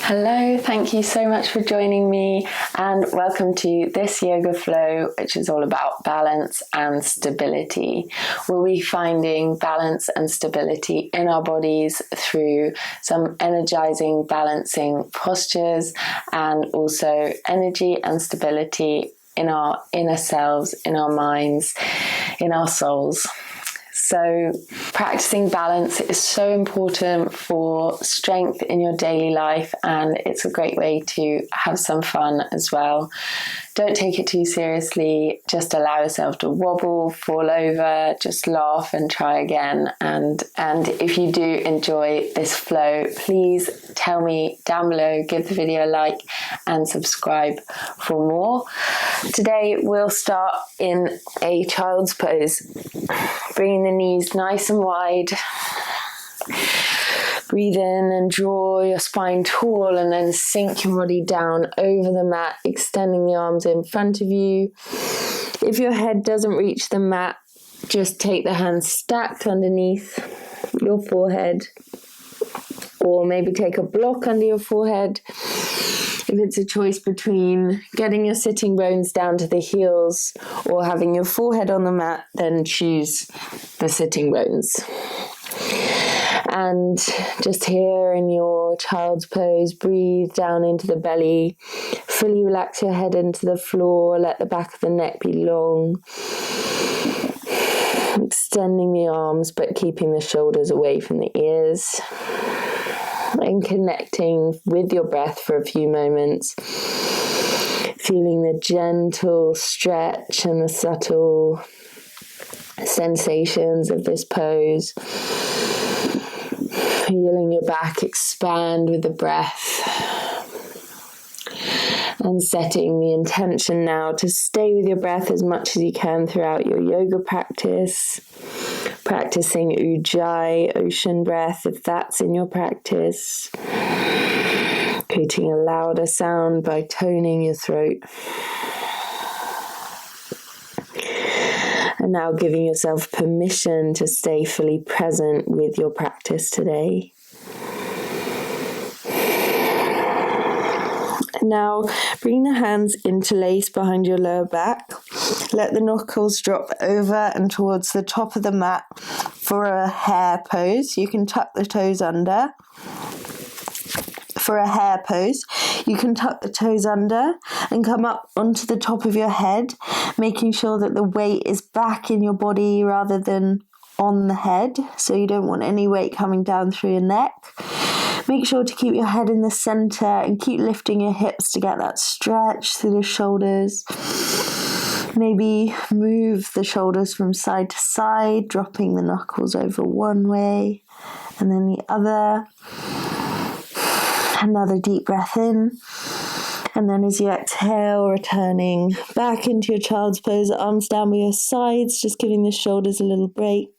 Hello, thank you so much for joining me and welcome to this yoga flow, which is all about balance and stability. We'll be finding balance and stability in our bodies through some energizing, balancing postures and also energy and stability in our inner selves, in our minds, in our souls. So practicing balance is so important for strength in your daily life, and it's a great way to have some fun as well. Don't take it too seriously, just allow yourself to wobble, fall over, just laugh and try again. And if you do enjoy this flow, please tell me down below, give the video a like and subscribe for more. Today we'll start in a child's pose, bringing the knees nice and wide. Breathe in and draw your spine tall and then sink your body down over the mat, extending the arms in front of you. If your head doesn't reach the mat, just take the hands stacked underneath your forehead, or maybe take a block under your forehead. If it's a choice between getting your sitting bones down to the heels or having your forehead on the mat, then choose the sitting bones. And just here in your child's pose, breathe down into the belly, fully relax your head into the floor, let the back of the neck be long, extending the arms but keeping the shoulders away from the ears, and connecting with your breath for a few moments, feeling the gentle stretch and the subtle sensations of this pose. Feeling your back expand with the breath, and setting the intention now to stay with your breath as much as you can throughout your yoga practice, practicing Ujjayi, ocean breath, if that's in your practice, creating a louder sound by toning your throat. And now giving yourself permission to stay fully present with your practice today. Now bring the hands interlace behind your lower back. Let the knuckles drop over and towards the top of the mat for a hare pose. You can tuck the toes under. For a hare pose, you can tuck the toes under and come up onto the top of your head, making sure that the weight is back in your body rather than on the head. So you don't want any weight coming down through your neck. Make sure to keep your head in the center and keep lifting your hips to get that stretch through the shoulders. Maybe move the shoulders from side to side, dropping the knuckles over one way and then the other. Another deep breath in, and then as you exhale, returning back into your child's pose, arms down by your sides, just giving the shoulders a little break.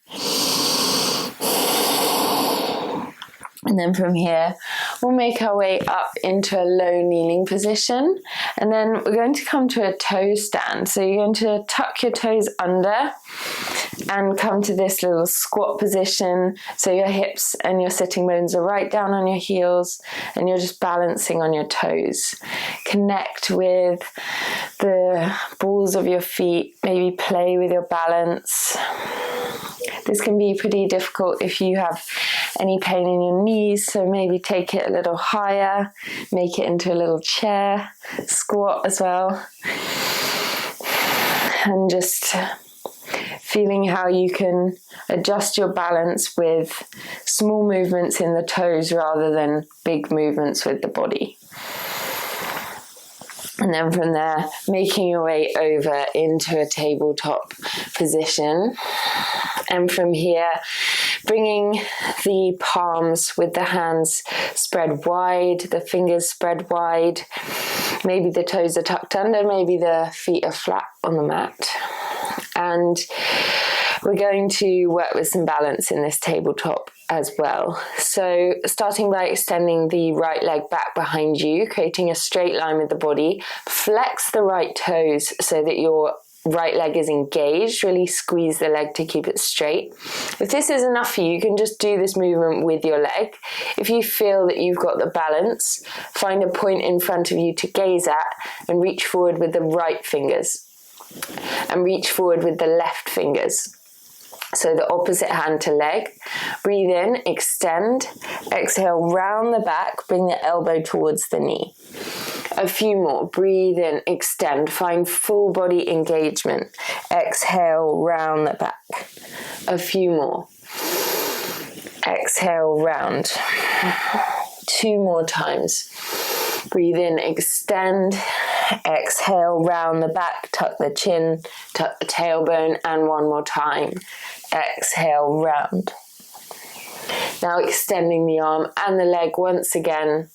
And then from here, we'll make our way up into a low kneeling position. And then we're going to come to a toe stand. So you're going to tuck your toes under and come to this little squat position. So your hips and your sitting bones are right down on your heels and you're just balancing on your toes. Connect with the balls of your feet, maybe play with your balance. This can be pretty difficult if you have any pain in your knees, so maybe take it a little higher, make it into a little chair, squat as well. And just feeling how you can adjust your balance with small movements in the toes rather than big movements with the body. And then from there, making your way over into a tabletop position. And from here, bringing the palms with the hands spread wide, the fingers spread wide. Maybe the toes are tucked under, maybe the feet are flat on the mat. And we're going to work with some balance in this tabletop as well. So starting by extending the right leg back behind you, creating a straight line with the body. Flex the right toes so that you're right leg is engaged, really squeeze the leg to keep it straight. If this is enough for you, you can just do this movement with your leg. If you feel that you've got the balance, find a point in front of you to gaze at and reach forward with the right fingers and reach forward with the left fingers. So the opposite hand to leg. Breathe in, extend, exhale, round the back, bring the elbow towards the knee. A few more. Breathe in, extend, find full body engagement. Exhale, round the back. A few more. Exhale, round. 2 more times. Breathe in, extend, exhale, round the back, tuck the chin, tuck the tailbone, and 1 more time. Exhale, round. Now extending the arm and the leg once again,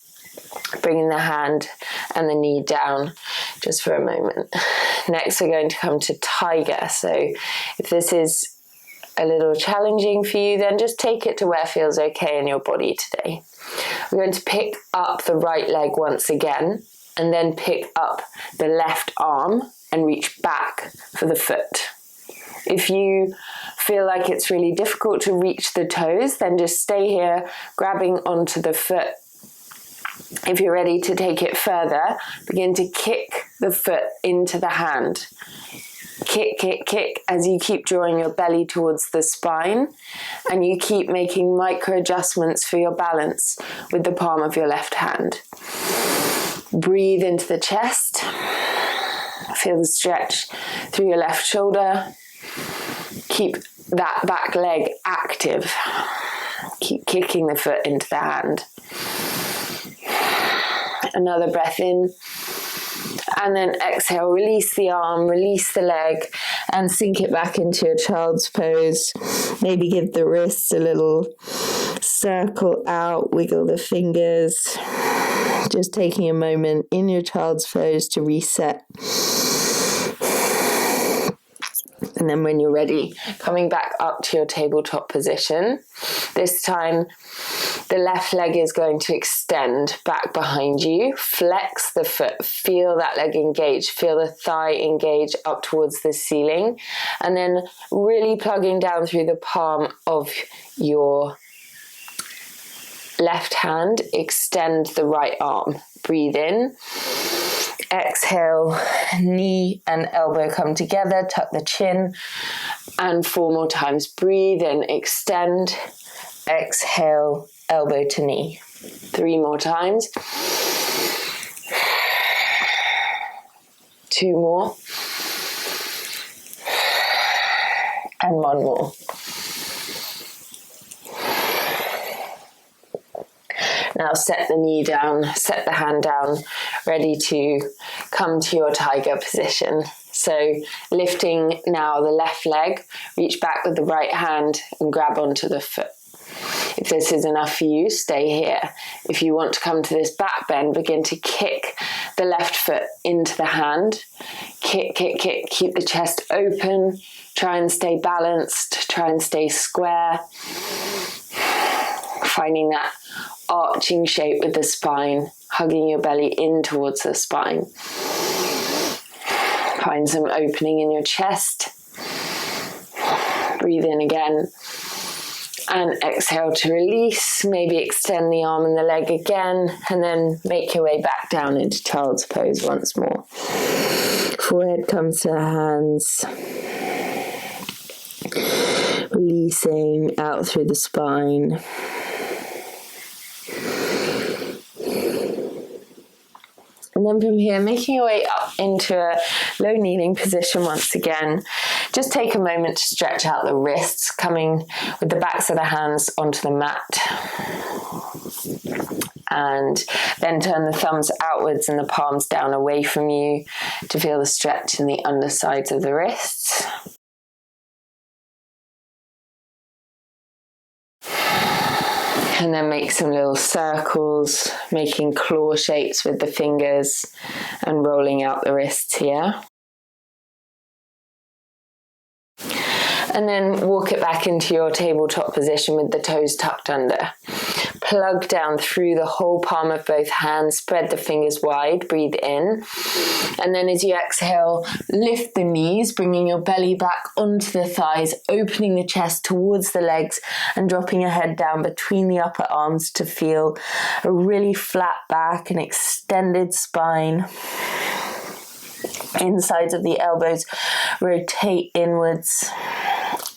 bringing the hand and the knee down just for a moment. Next, we're going to come to tiger. So if this is a little challenging for you, then just take it to where it feels okay in your body today. We're going to pick up the right leg once again, and then pick up the left arm and reach back for the foot. If you feel like it's really difficult to reach the toes, then just stay here, grabbing onto the foot. If you're ready to take it further, begin to kick the foot into the hand. Kick, kick, kick as you keep drawing your belly towards the spine, and you keep making micro adjustments for your balance with the palm of your left hand. Breathe into the chest. Feel the stretch through your left shoulder. Keep that back leg active. Keep kicking the foot into the hand. Another breath in. And then exhale, release the arm, release the leg, and sink it back into your child's pose. Maybe give the wrists a little circle out, wiggle the fingers. Just taking a moment in your child's pose to reset. And then when you're ready, coming back up to your tabletop position. This time, the left leg is going to extend back behind you. Flex the foot. Feel that leg engage. Feel the thigh engage up towards the ceiling. And then really plugging down through the palm of your left hand. Extend the right arm. Breathe in. Exhale, knee and elbow come together, tuck the chin, and 4 more times. Breathe in, extend, exhale, elbow to knee. 3 more times. 2 more. And 1 more. Now set the knee down, set the hand down, ready to come to your tiger position. So lifting now the left leg, reach back with the right hand and grab onto the foot. If this is enough for you, stay here. If you want to come to this back bend, begin to kick the left foot into the hand. Kick, kick, kick, keep the chest open. Try and stay balanced, try and stay square. Finding that arching shape with the spine, hugging your belly in towards the spine. Find some opening in your chest. Breathe in again. And exhale to release. Maybe extend the arm and the leg again, and then make your way back down into child's pose once more. Forehead comes to the hands. Releasing out through the spine. And then from here, making your way up into a low kneeling position once again. Just take a moment to stretch out the wrists, coming with the backs of the hands onto the mat. And then turn the thumbs outwards and the palms down away from you to feel the stretch in the undersides of the wrists. And then make some little circles, making claw shapes with the fingers and rolling out the wrists here. And then walk it back into your tabletop position with the toes tucked under. Plug down through the whole palm of both hands, spread the fingers wide, breathe in. And then as you exhale, lift the knees, bringing your belly back onto the thighs, opening the chest towards the legs and dropping your head down between the upper arms to feel a really flat back and extended spine. Insides of the elbows rotate inwards.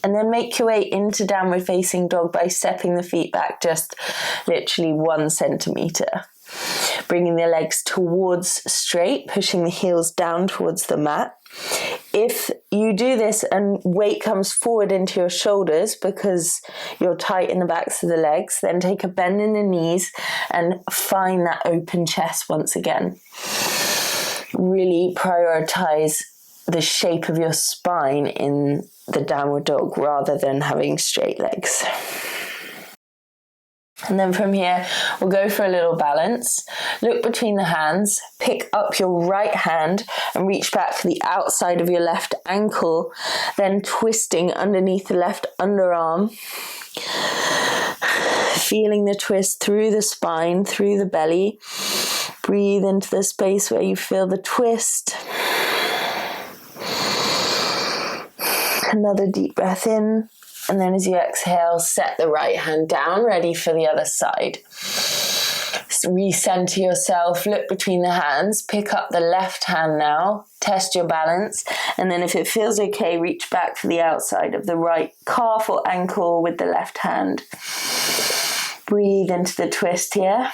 And then make your way into downward facing dog by stepping the feet back just literally 1 centimeter. Bringing the legs towards straight, pushing the heels down towards the mat. If you do this and weight comes forward into your shoulders because you're tight in the backs of the legs, then take a bend in the knees and find that open chest once again. Really prioritize the shape of your spine in the downward dog rather than having straight legs. And then from here, we'll go for a little balance. Look between the hands, pick up your right hand and reach back for the outside of your left ankle, then twisting underneath the left underarm. Feeling the twist through the spine, through the belly. Breathe into the space where you feel the twist. Another deep breath in, and then as you exhale, set the right hand down, ready for the other side. Recenter yourself, look between the hands, pick up the left hand now, test your balance, and then if it feels okay, reach back for the outside of the right calf or ankle with the left hand. Breathe into the twist here.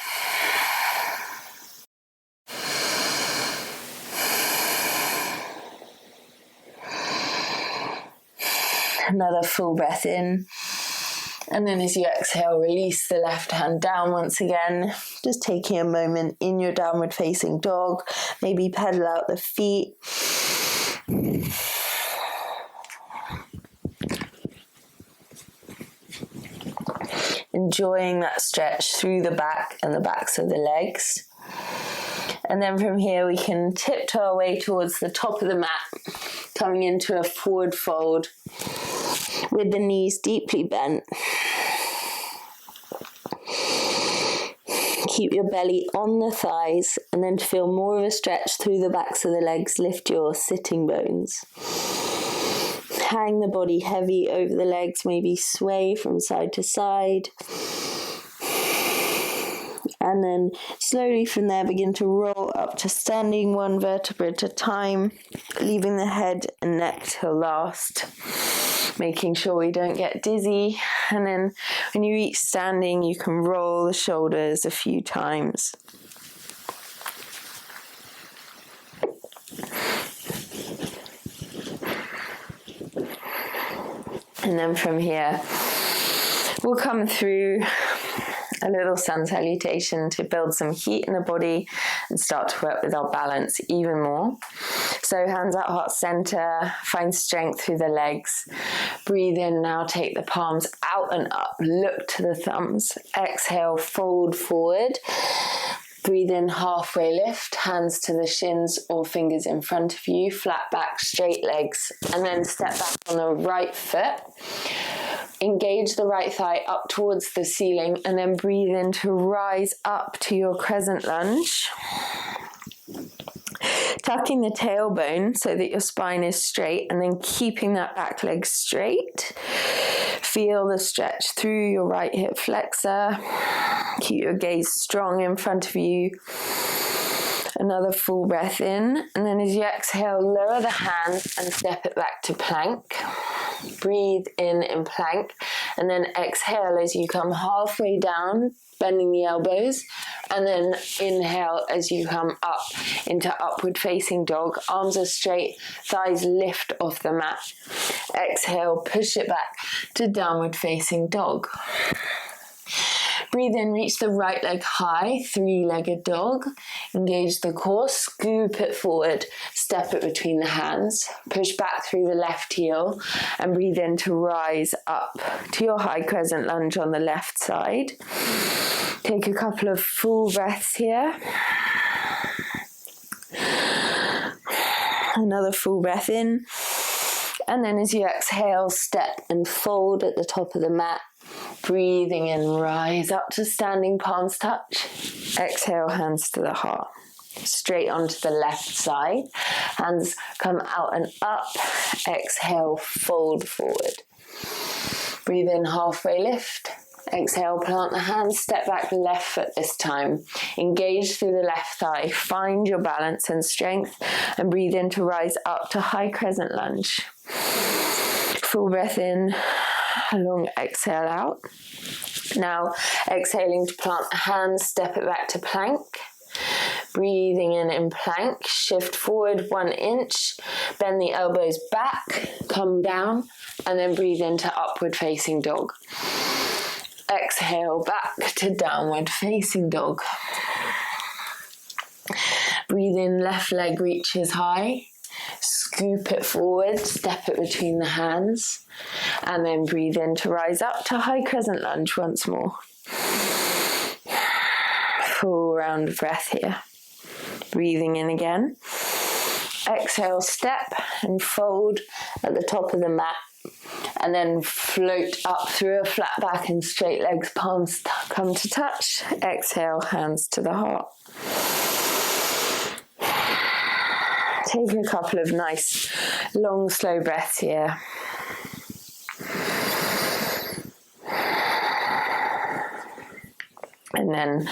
Another full breath in, and then as you exhale, release the left hand down once again, just taking a moment in your downward facing dog, maybe pedal out the feet. Enjoying that stretch through the back and the backs of the legs. And then from here we can tiptoe our way towards the top of the mat, coming into a forward fold with the knees deeply bent. Keep your belly on the thighs, and then to feel more of a stretch through the backs of the legs, lift your sitting bones. Hang the body heavy over the legs, maybe sway from side to side. And then slowly from there begin to roll up to standing, 1 vertebra at a time, leaving the head and neck till last, making sure we don't get dizzy. And then when you reach standing, you can roll the shoulders a few times. And then from here, we'll come through a little sun salutation to build some heat in the body and start to work with our balance even more. So hands at heart center, find strength through the legs. Breathe in now, take the palms out and up, look to the thumbs. Exhale, fold forward. Breathe in, halfway lift, hands to the shins or fingers in front of you, flat back, straight legs, and then step back on the right foot. Engage the right thigh up towards the ceiling, and then breathe in to rise up to your crescent lunge. Tucking the tailbone so that your spine is straight, and then keeping that back leg straight. Feel the stretch through your right hip flexor. Keep your gaze strong in front of you. Another full breath in, and then as you exhale, lower the hands and step it back to plank. Breathe in plank, and then exhale as you come halfway down, bending the elbows, and then inhale as you come up into upward facing dog. Arms are straight, thighs lift off the mat. Exhale, push it back to downward facing dog. Breathe in, reach the right leg high, 3-legged dog. Engage the core, scoop it forward, step it between the hands. Push back through the left heel and breathe in to rise up to your high crescent lunge on the left side. Take a couple of full breaths here. Another full breath in. And then as you exhale, step and fold at the top of the mat. Breathing in, rise up to standing, palms touch. Exhale, hands to the heart. Straight onto the left side. Hands come out and up. Exhale, fold forward. Breathe in, halfway lift. Exhale, plant the hands, step back, left foot this time. Engage through the left thigh. Find your balance and strength. And breathe in to rise up to high crescent lunge. Full breath in. Long exhale out. Now exhaling to plant the hands, step it back to plank. Breathing in plank, shift forward 1 inch, bend the elbows back, come down, and then breathe into upward facing dog. Exhale back to downward facing dog. Breathe in, left leg reaches high. Scoop it forward, step it between the hands, and then breathe in to rise up to high crescent lunge once more. Full round of breath here. Breathing in again. Exhale, step and fold at the top of the mat, and then float up through a flat back and straight legs, palms come to touch. Exhale, hands to the heart. Take a couple of nice, long, slow breaths here. And then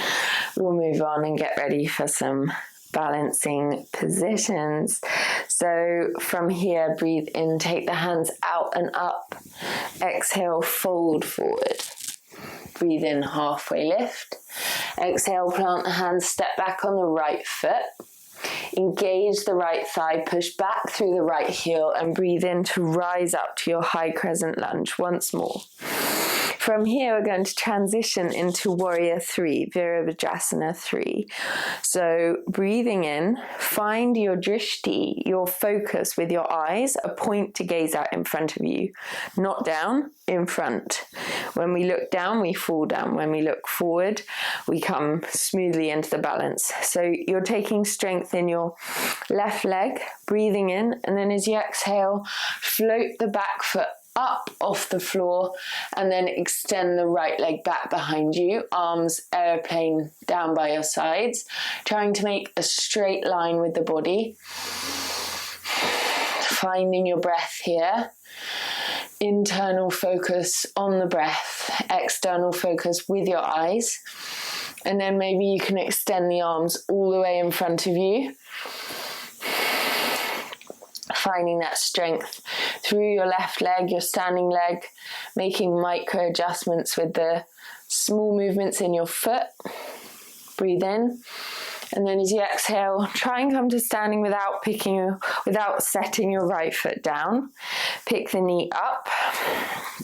we'll move on and get ready for some balancing positions. So from here, breathe in, take the hands out and up. Exhale, fold forward. Breathe in, halfway lift. Exhale, plant the hands, step back on the right foot. Engage the right thigh, push back through the right heel, and breathe in to rise up to your high crescent lunge once more. From here, we're going to transition into Warrior 3, Virabhadrasana 3. So breathing in, find your drishti, your focus with your eyes, a point to gaze at in front of you, not down, in front. When we look down, we fall down. When we look forward, we come smoothly into the balance. So you're taking strength in your left leg, breathing in, and then as you exhale, float the back foot up off the floor, and then extend the right leg back behind you, arms airplane down by your sides, trying to make a straight line with the body. Finding your breath here. Internal focus on the breath, external focus with your eyes, and then maybe you can extend the arms all the way in front of you. Finding that strength through your left leg, your standing leg, making micro adjustments with the small movements in your foot. Breathe in, and then as you exhale, try and come to standing without setting your right foot down. Pick the knee up.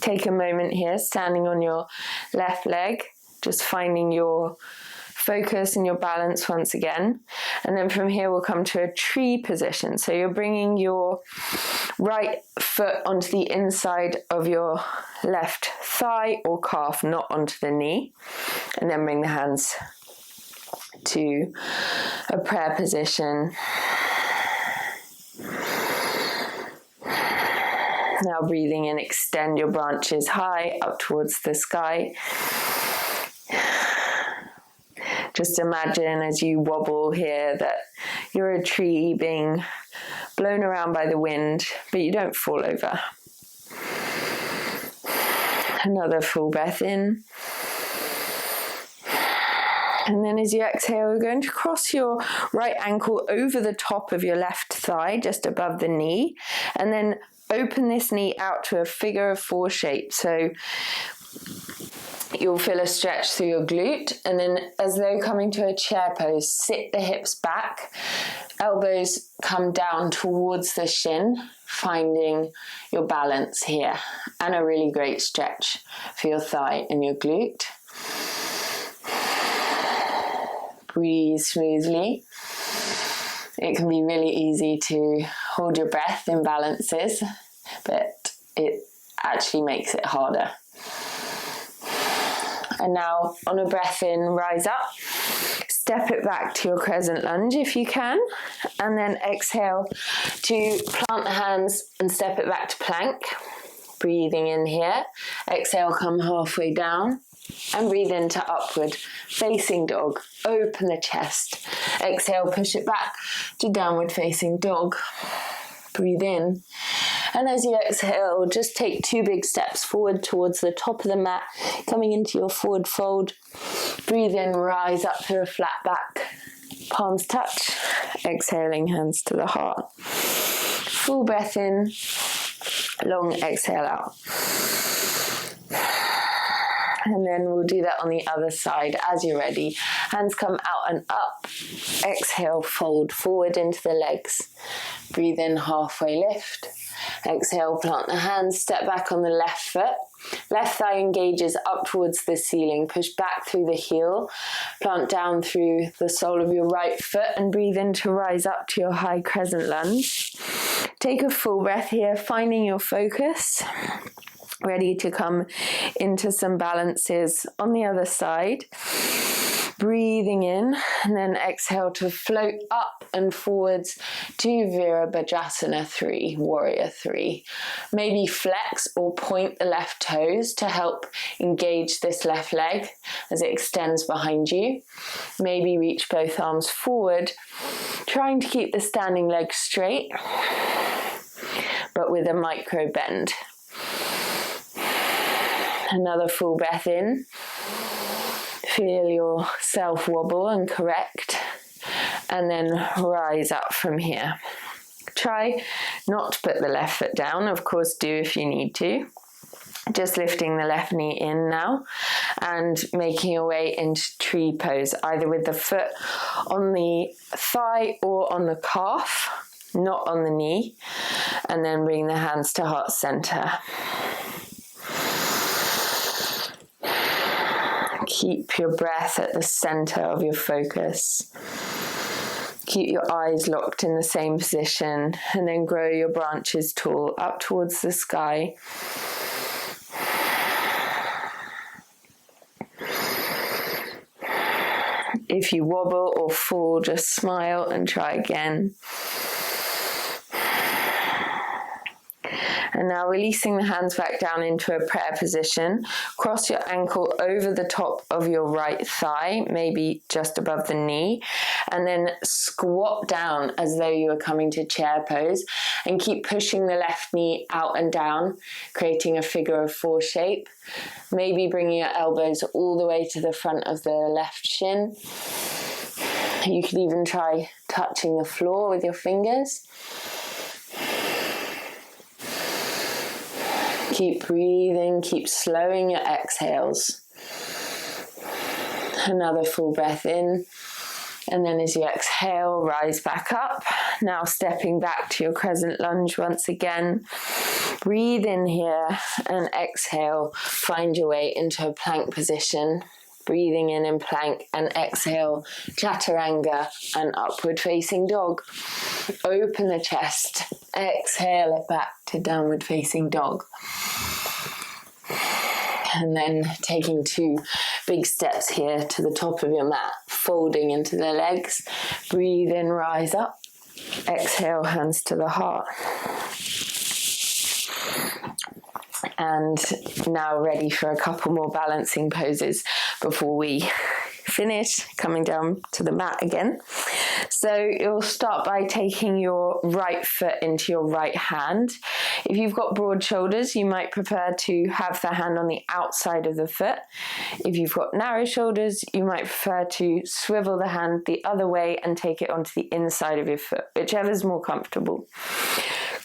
Take a moment here, standing on your left leg, just finding your focus and your balance once again. And then from here, we'll come to a tree position. So you're bringing your right foot onto the inside of your left thigh or calf, not onto the knee. And then bring the hands to a prayer position. Now breathing in, extend your branches high up towards the sky. Just imagine as you wobble here that you're a tree being blown around by the wind, but you don't fall over. Another full breath in. And then as you exhale, we're going to cross your right ankle over the top of your left thigh, just above the knee, and then open this knee out to a figure of four shape. So you'll feel a stretch through your glute, and then as though coming to a chair pose, sit the hips back, elbows come down towards the shin, finding your balance here, and a really great stretch for your thigh and your glute. Breathe smoothly. It can be really easy to hold your breath in balances, but it actually makes it harder. And now on a breath in, rise up, step it back to your crescent lunge if you can, and then exhale to plant the hands and step it back to plank. Breathing in here. Exhale, come halfway down. And breathe into upward facing dog. Open the chest. Exhale, push it back to downward facing dog. Breathe in. And as you exhale, just take 2 big steps forward towards the top of the mat, coming into your forward fold. Breathe in, rise up through a flat back. Palms touch. Exhaling, hands to the heart. Full breath in. Long exhale out. And then we'll do that on the other side as you're ready. Hands come out and up. Exhale, fold forward into the legs. Breathe in, halfway lift. Exhale, plant the hands, step back on the left foot. Left thigh engages up towards the ceiling. Push back through the heel. Plant down through the sole of your right foot and breathe in to rise up to your high crescent lunge. Take a full breath here, finding your focus. Ready to come into some balances on the other side. Breathing in and then exhale to float up and forwards to Virabhadrasana 3, Warrior 3. Maybe flex or point the left toes to help engage this left leg as it extends behind you. Maybe reach both arms forward, trying to keep the standing leg straight, but with a micro bend. Another full breath in. Feel yourself wobble and correct. And then rise up from here. Try not to put the left foot down. Of course, do if you need to. Just lifting the left knee in now and making your way into tree pose, either with the foot on the thigh or on the calf, not on the knee. And then bring the hands to heart center. Keep your breath at the center of your focus. Keep your eyes locked in the same position and then grow your branches tall up towards the sky. If you wobble or fall, just smile and try again. And now releasing the hands back down into a prayer position. Cross your ankle over the top of your right thigh, maybe just above the knee. And then squat down as though you were coming to chair pose. And keep pushing the left knee out and down, creating a figure of 4 shape. Maybe bringing your elbows all the way to the front of the left shin. You could even try touching the floor with your fingers. Keep breathing, keep slowing your exhales. Another full breath in. And then as you exhale, rise back up. Now stepping back to your crescent lunge once again. Breathe in here and exhale. Find your way into a plank position. Breathing in plank and exhale, chaturanga and upward facing dog. Open the chest, exhale it back to downward facing dog. And then taking 2 big steps here to the top of your mat, folding into the legs. Breathe in, rise up. Exhale, hands to the heart. And now ready for a couple more balancing poses before we finish, coming down to the mat again. So you'll start by taking your right foot into your right hand. If you've got broad shoulders, you might prefer to have the hand on the outside of the foot. If you've got narrow shoulders, you might prefer to swivel the hand the other way and take it onto the inside of your foot, whichever is more comfortable.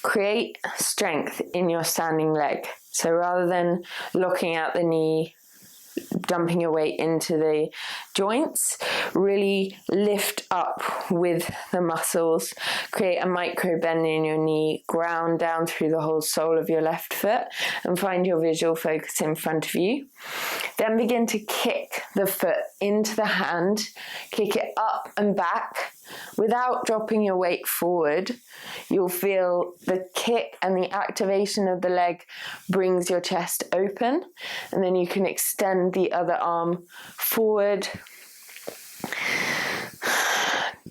Create strength in your standing leg. So rather than locking out the knee, dumping your weight into the joints, really lift up with the muscles, create a micro bend in your knee, ground down through the whole sole of your left foot and find your visual focus in front of you. Then begin to kick the foot into the hand, kick it up and back. Without dropping your weight forward, you'll feel the kick and the activation of the leg brings your chest open, and then you can extend the other arm forward.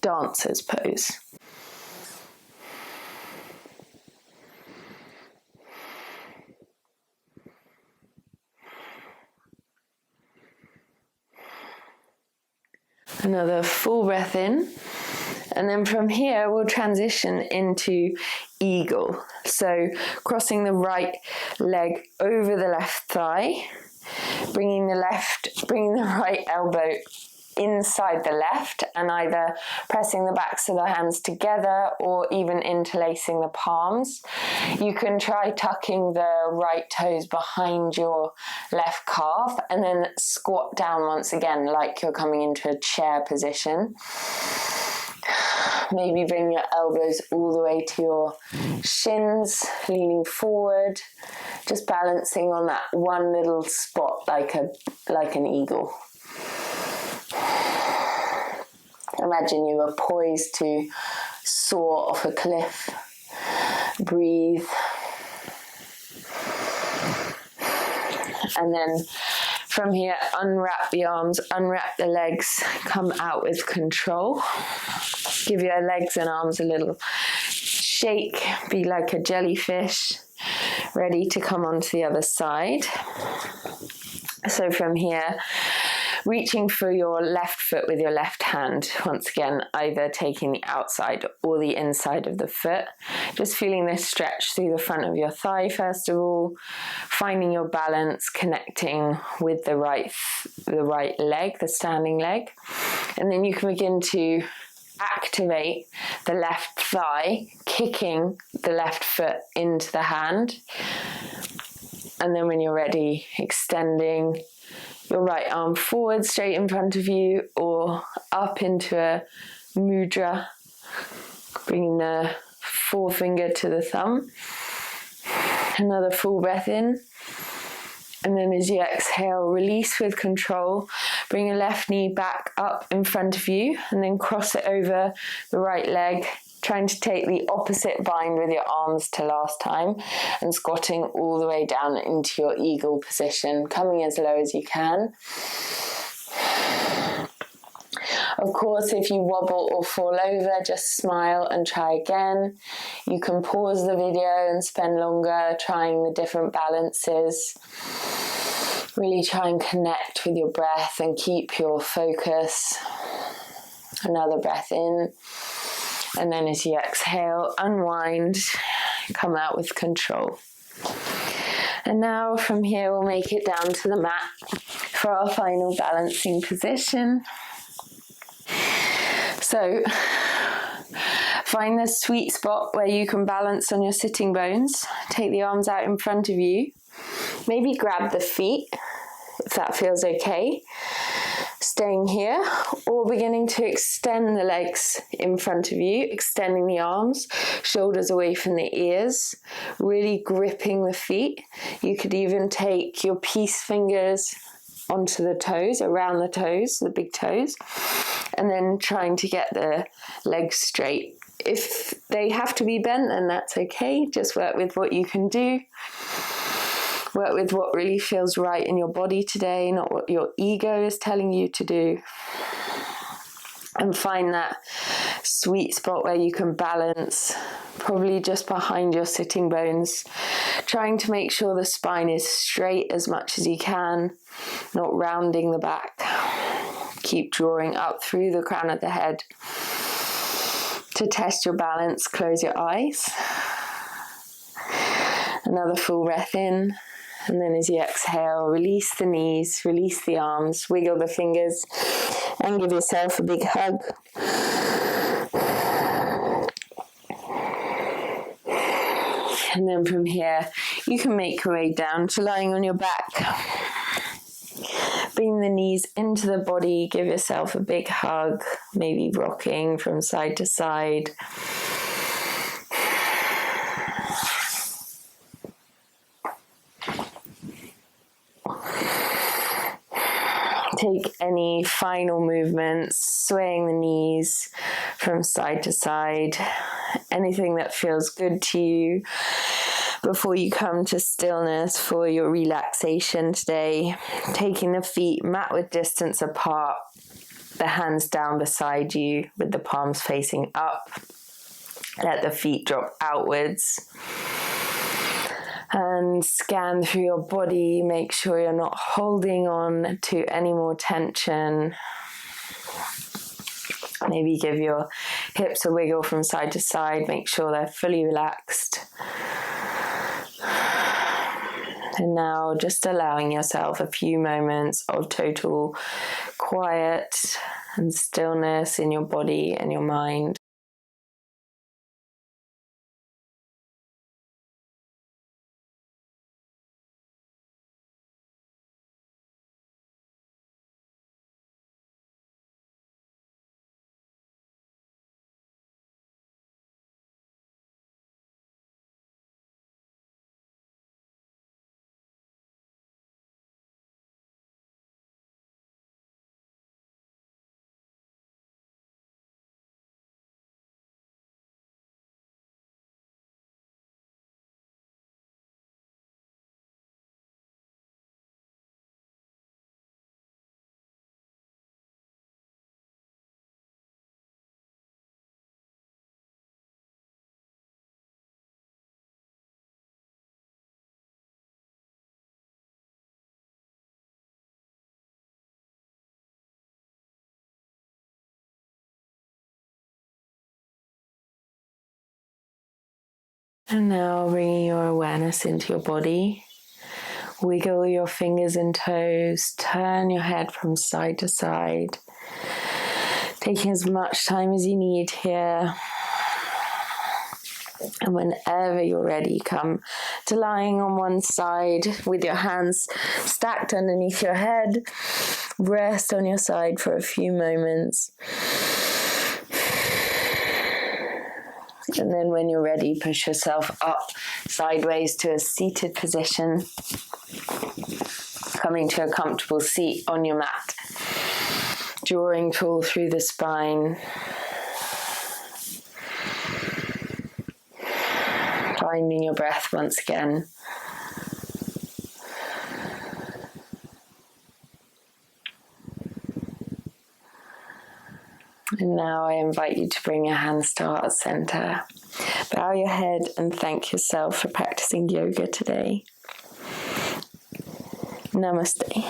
Dancer's pose. Another full breath in. And then from here, we'll transition into eagle. So crossing the right leg over the left thigh, bringing the right elbow inside the left, and either pressing the backs of the hands together or even interlacing the palms. You can try tucking the right toes behind your left calf and then squat down once again like you're coming into a chair position. Maybe bring your elbows all the way to your shins, leaning forward, just balancing on that one little spot like an eagle. Imagine you are poised to soar off a cliff. Breathe. And then from here, unwrap the arms, unwrap the legs, come out with control. Give your legs and arms a little shake, be like a jellyfish, ready to come onto the other side. So from here, reaching for your left foot with your left hand, once again, either taking the outside or the inside of the foot. Just feeling this stretch through the front of your thigh, first of all, finding your balance, connecting with the right leg, the standing leg. And then you can begin to activate the left thigh, kicking the left foot into the hand. And then when you're ready, extending your right arm forward straight in front of you or up into a mudra, bringing the forefinger to the thumb. Another full breath in. And then as you exhale, release with control. Bring your left knee back up in front of you and then cross it over the right leg, trying to take the opposite bind with your arms to last time and squatting all the way down into your eagle position, coming as low as you can. Of course, if you wobble or fall over, just smile and try again. You can pause the video and spend longer trying the different balances. Really try and connect with your breath and keep your focus. Another breath in. And then as you exhale, unwind, come out with control. And now from here, we'll make it down to the mat for our final balancing position. So find the sweet spot where you can balance on your sitting bones. Take the arms out in front of you. Maybe grab the feet, if that feels okay. Staying here, or beginning to extend the legs in front of you, extending the arms, shoulders away from the ears, really gripping the feet. You could even take your peace fingers onto the toes, around the toes, the big toes, and then trying to get the legs straight. If they have to be bent, then that's okay. Just work with what you can do. Work with what really feels right in your body today, not what your ego is telling you to do. And find that sweet spot where you can balance, probably just behind your sitting bones, trying to make sure the spine is straight as much as you can, not rounding the back. Keep drawing up through the crown of the head. To test your balance, close your eyes. Another full breath in. And then as you exhale, release the knees, release the arms, wiggle the fingers, and give yourself a big hug. And then from here, you can make your way down to lying on your back. Bring the knees into the body, give yourself a big hug, maybe rocking from side to side. Take any final movements, swaying the knees from side to side, anything that feels good to you before you come to stillness for your relaxation today. Taking the feet mat width distance apart, the hands down beside you with the palms facing up. Let the feet drop outwards. And scan through your body, make sure you're not holding on to any more tension. Maybe give your hips a wiggle from side to side. Make sure they're fully relaxed. And now just allowing yourself a few moments of total quiet and stillness in your body and your mind. And now bringing your awareness into your body. Wiggle your fingers and toes. Turn your head from side to side. Taking as much time as you need here. And whenever you're ready, come to lying on one side with your hands stacked underneath your head. Rest on your side for a few moments. And then when you're ready, push yourself up sideways to a seated position. Coming to a comfortable seat on your mat. Drawing tall through the spine. Finding your breath once again. And now I invite you to bring your hands to heart center. Bow your head and thank yourself for practicing yoga today. Namaste.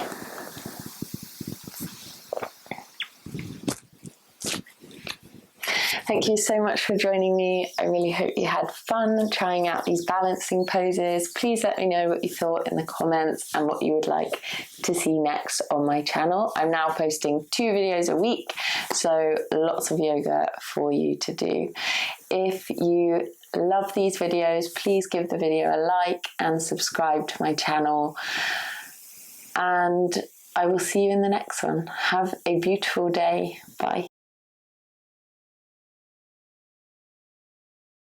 Thank you so much for joining me. I really hope you had fun trying out these balancing poses. Please let me know what you thought in the comments and what you would like to see next on my channel. I'm now posting 2 videos a week, so lots of yoga for you to do. If you love these videos, please give the video a like and subscribe to my channel. And I will see you in the next one. Have a beautiful day. Bye.